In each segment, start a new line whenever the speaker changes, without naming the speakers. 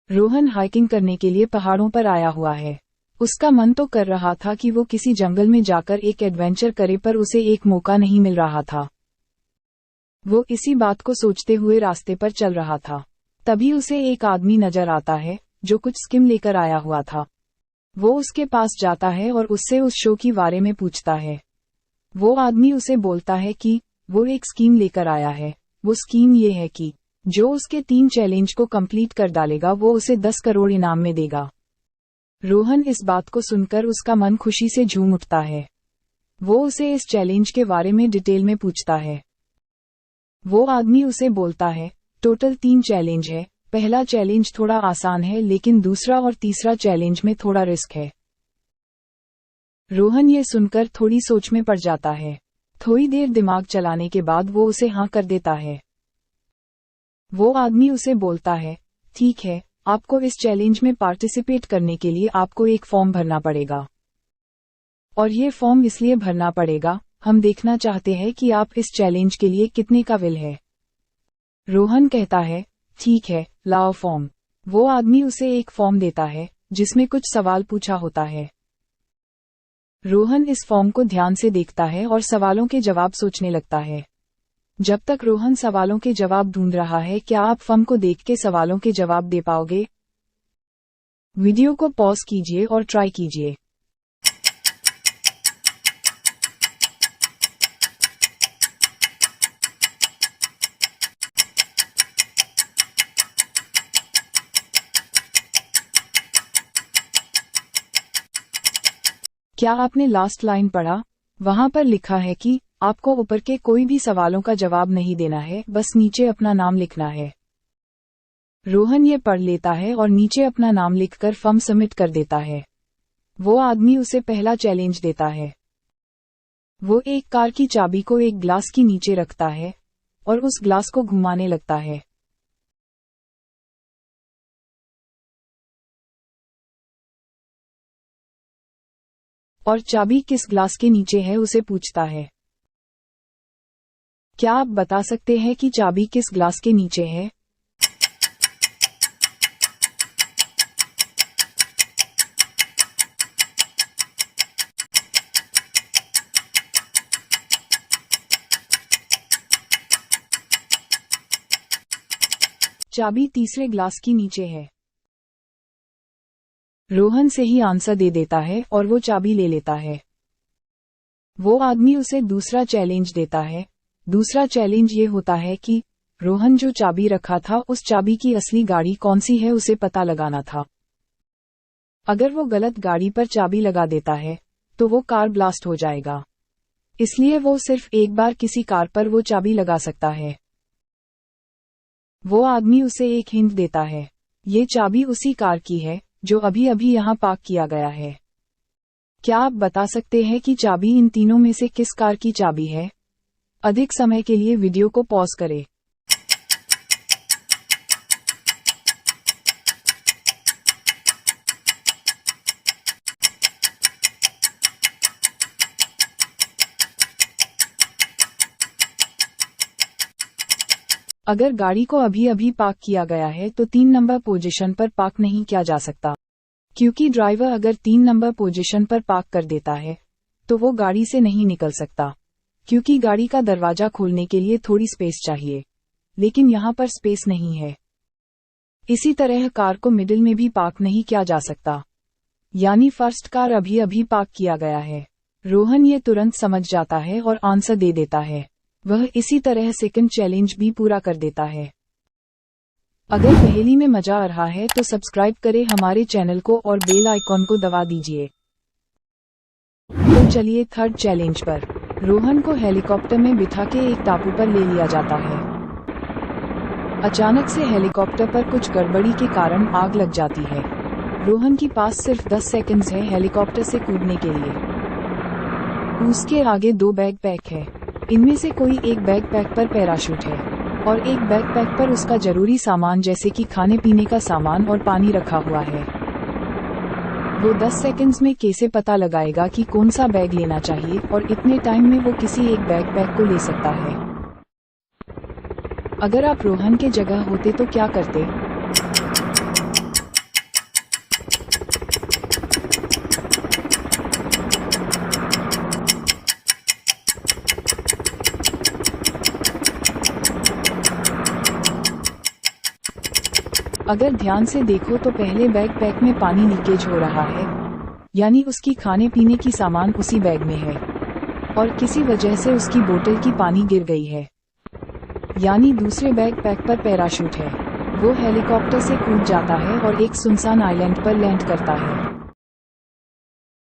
Rohan hiking करने के लिए पहाड़ों पर आया हुआ है। उसका मन तो कर रहा था कि वो किसी जंगल में जाकर एक एडवेंचर करे, पर उसे एक मौका नहीं मिल रहा था। वो इसी बात को सोचते हुए रास्ते पर चल रहा था। तभी उसे एक आदमी नजर आता है जो कुछ स्कीम लेकर आया हुआ था। वो उसके पास जाता है और उससे उस शो के बारे में पूछता है। वो आदमी उसे बोलता है कि वो एक स्कीम लेकर आया है। वो स्कीम ये है कि जो उसके 3 चैलेंज को कंप्लीट कर डालेगा वो उसे 10 करोड़ इनाम में देगा। रोहन इस बात को सुनकर उसका मन खुशी से झूम उठता है। वो उसे इस चैलेंज के बारे में डिटेल में पूछता है। वो आदमी उसे बोलता है, टोटल 3 चैलेंज है। पहला चैलेंज थोड़ा आसान है, लेकिन दूसरा और तीसरा चैलेंज में थोड़ा रिस्क है। रोहन ये सुनकर थोड़ी सोच में पड़ जाता है। थोड़ी देर दिमाग चलाने के बाद वो उसे हाँ कर देता है। वो आदमी उसे बोलता है, ठीक है, आपको इस चैलेंज में पार्टिसिपेट करने के लिए आपको एक फॉर्म भरना पड़ेगा। और ये फॉर्म इसलिए भरना पड़ेगा, हम देखना चाहते हैं कि आप इस चैलेंज के लिए कितने काबिल है। रोहन कहता है, ठीक है, लाओ फॉर्म। वो आदमी उसे एक फॉर्म देता है जिसमें कुछ सवाल पूछा होता है। रोहन इस फॉर्म को ध्यान से देखता है और सवालों के जवाब सोचने लगता है। जब तक रोहन सवालों के जवाब ढूंढ रहा है, क्या आप फॉर्म को देख के सवालों के जवाब दे पाओगे? वीडियो को पॉज कीजिए और ट्राई कीजिए। क्या आपने लास्ट लाइन पढ़ा? वहां पर लिखा है कि आपको ऊपर के कोई भी सवालों का जवाब नहीं देना है, बस नीचे अपना नाम लिखना है। रोहन ये पढ़ लेता है और नीचे अपना नाम लिखकर फॉर्म सबमिट कर देता है। वो आदमी उसे पहला चैलेंज देता है। वो एक कार की चाबी को एक ग्लास के नीचे रखता है और उस ग्लास को घुमाने लगता है। और चाबी किस ग्लास के नीचे है उसे पूछता है। क्या आप बता सकते हैं कि चाबी किस ग्लास के नीचे है? चाबी तीसरे ग्लास के नीचे है। रोहन से ही आंसर दे देता है और वो चाबी ले लेता है। वो आदमी उसे दूसरा चैलेंज देता है। दूसरा चैलेंज ये होता है कि रोहन जो चाबी रखा था उस चाबी की असली गाड़ी कौन सी है उसे पता लगाना था। अगर वो गलत गाड़ी पर चाबी लगा देता है तो वो कार ब्लास्ट हो जाएगा। इसलिए वो सिर्फ एक बार किसी कार पर वो चाबी लगा सकता है। वो आदमी उसे एक हिंट देता है। ये चाबी उसी कार की है जो अभी अभी यहाँ पार्क किया गया है। क्या आप बता सकते हैं कि चाबी इन तीनों में से किस कार की चाबी है? अधिक समय के लिए वीडियो को पॉज करें। अगर गाड़ी को अभी अभी पार्क किया गया है तो 3 नंबर पोजीशन पर पार्क नहीं किया जा सकता, क्योंकि ड्राइवर अगर 3 नंबर पोजीशन पर पार्क कर देता है तो वो गाड़ी से नहीं निकल सकता, क्योंकि गाड़ी का दरवाजा खोलने के लिए थोड़ी स्पेस चाहिए, लेकिन यहाँ पर स्पेस नहीं है। इसी तरह कार को मिडिल में भी पार्क नहीं किया जा सकता, यानी फर्स्ट कार अभी अभी पार्क किया गया है। रोहन ये तुरंत समझ जाता है और आंसर दे देता है। वह इसी तरह सेकंड चैलेंज भी पूरा कर देता है। अगर पहेली में मजा आ रहा है तो सब्सक्राइब करें हमारे चैनल को और बेल आइकॉन को दबा दीजिए। तो चलिए थर्ड चैलेंज पर। रोहन को हेलीकॉप्टर में बिठा के एक टापू पर ले लिया जाता है। अचानक से हेलीकॉप्टर पर कुछ गड़बड़ी के कारण आग लग जाती है। रोहन के पास सिर्फ 10 सेकंड्स है हेलीकॉप्टर से कूदने के लिए। उसके आगे 2 बैकपैक है। इनमें से कोई एक बैकपैक पर पैराशूट है और एक बैकपैक पर उसका जरूरी सामान जैसे कि खाने पीने का सामान और पानी रखा हुआ है। वो 10 सेकंड्स में कैसे पता लगाएगा कि कौन सा बैग लेना चाहिए और इतने टाइम में वो किसी एक बैकपैक को ले सकता है? अगर आप रोहन के जगह होते तो क्या करते? अगर ध्यान से देखो तो पहले बैकपैक में पानी लीकेज हो रहा है, यानी उसकी खाने पीने की सामान उसी बैग में है, और किसी वजह से उसकी बोतल की पानी गिर गई है। यानी दूसरे बैकपैक पर पैराशूट है। वो हेलीकॉप्टर से कूद जाता है और एक सुनसान आइलैंड पर लैंड करता है।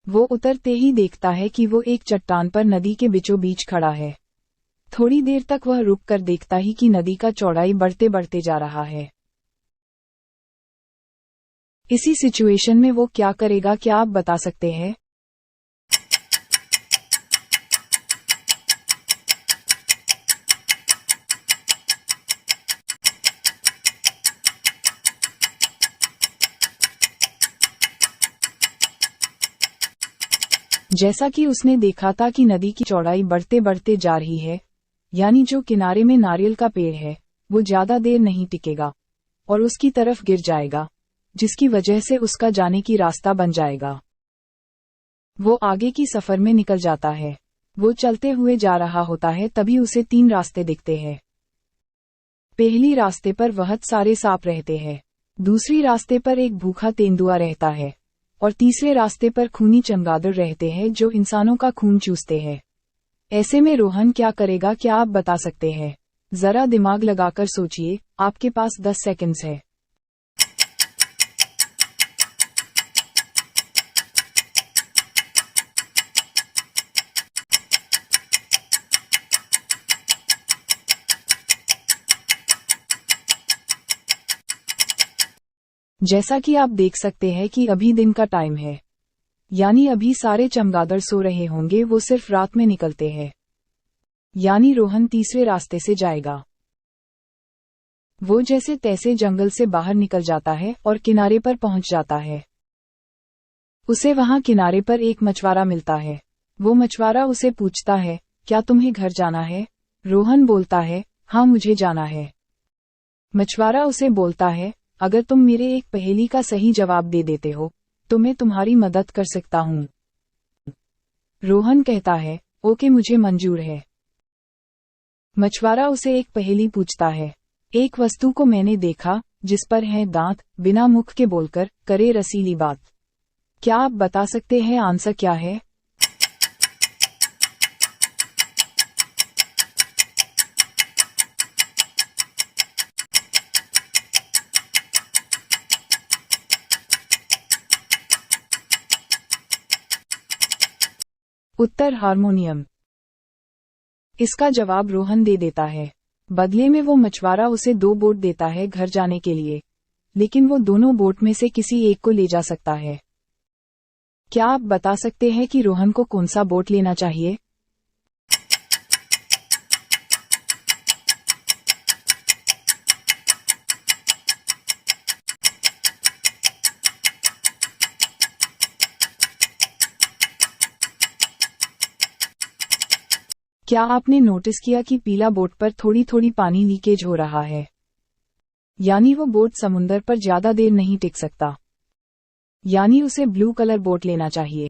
वो उतरते ही देखता है कि वो एक चट्टान पर नदी के बीचों बीच खड़ा है। थोड़ी देर तक वह रुक कर देखता ही कि नदी का चौड़ाई बढ़ते बढ़ते जा रहा है। इसी सिचुएशन में वो क्या करेगा, क्या आप बता सकते हैं? जैसा कि उसने देखा था कि नदी की चौड़ाई बढ़ते बढ़ते जा रही है, यानी जो किनारे में नारियल का पेड़ है वो ज्यादा देर नहीं टिकेगा और उसकी तरफ गिर जाएगा, जिसकी वजह से उसका जाने की रास्ता बन जाएगा। वो आगे की सफर में निकल जाता है। वो चलते हुए जा रहा होता है, तभी उसे 3 रास्ते दिखते हैं। पहली रास्ते पर बहुत सारे सांप रहते हैं, दूसरी रास्ते पर एक भूखा तेंदुआ रहता है, और तीसरे रास्ते पर खूनी चमगादड़ रहते हैं जो इंसानों का खून चूसते हैं। ऐसे में रोहन क्या करेगा, क्या आप बता सकते हैं? जरा दिमाग लगाकर सोचिए, आपके पास 10 सेकंड्स है। जैसा कि आप देख सकते हैं कि अभी दिन का टाइम है, यानी अभी सारे चमगादड़ सो रहे होंगे, वो सिर्फ रात में निकलते हैं। यानी रोहन तीसरे रास्ते से जाएगा। वो जैसे तैसे जंगल से बाहर निकल जाता है और किनारे पर पहुंच जाता है। उसे वहां किनारे पर एक मछुआरा मिलता है। वो मछुआरा उसे पूछता है, क्या तुम्हें घर जाना है? रोहन बोलता है, हाँ मुझे जाना है। मछुआरा उसे बोलता है, अगर तुम मेरे एक पहेली का सही जवाब दे देते हो तो मैं तुम्हारी मदद कर सकता हूँ। रोहन कहता है, ओके मुझे मंजूर है। मछुआरा उसे एक पहेली पूछता है, एक वस्तु को मैंने देखा जिस पर है दांत, बिना मुख के बोलकर करे रसीली बात। क्या आप बता सकते हैं आंसर क्या है? उत्तर हारमोनियम। इसका जवाब रोहन दे देता है। बदले में वो मछुआरा उसे 2 बोट देता है घर जाने के लिए, लेकिन वो दोनों बोट में से किसी एक को ले जा सकता है। क्या आप बता सकते हैं कि रोहन को कौन सा बोट लेना चाहिए? क्या आपने नोटिस किया कि पीला बोट पर थोड़ी थोड़ी पानी लीकेज हो रहा है? यानी वो बोट समुंदर पर ज्यादा देर नहीं टिक सकता। यानी उसे ब्लू कलर बोट लेना चाहिए।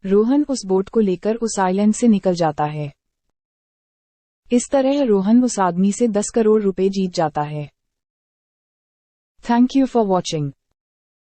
रोहन उस बोट को लेकर उस आइलैंड से निकल जाता है। इस तरह रोहन उस आदमी से 10 करोड़ रुपए जीत जाता है। Thank you for watching.